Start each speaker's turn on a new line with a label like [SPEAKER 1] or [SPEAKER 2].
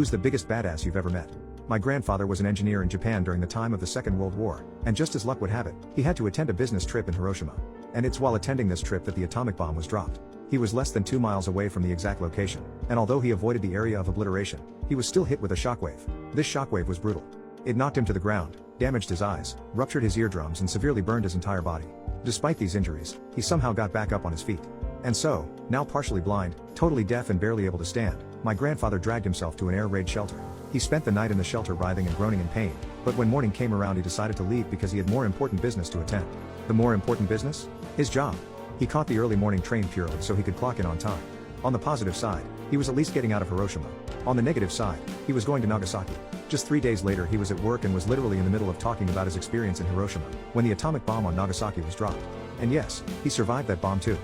[SPEAKER 1] Who's the biggest badass you've ever met? My grandfather was an engineer in Japan during the time of the Second World War, and just as luck would have it, he had to attend a business trip in Hiroshima. And it's while attending this trip that the atomic bomb was dropped. He was less than 2 miles away from the exact location, and although he avoided the area of obliteration, he was still hit with a shockwave. This shockwave was brutal. It knocked him to the ground, damaged his eyes, ruptured his eardrums and severely burned his entire body. Despite these injuries, he somehow got back up on his feet. And so, now partially blind, totally deaf and barely able to stand, my grandfather dragged himself to an air raid shelter. He spent the night in the shelter writhing and groaning in pain, but when morning came around he decided to leave because he had more important business to attend. The more important business? His job. He caught the early morning train purely so he could clock in on time. On the positive side, he was at least getting out of Hiroshima. On the negative side, he was going to Nagasaki. Just 3 days later he was at work and was literally in the middle of talking about his experience in Hiroshima, when the atomic bomb on Nagasaki was dropped. And yes, he survived that bomb too.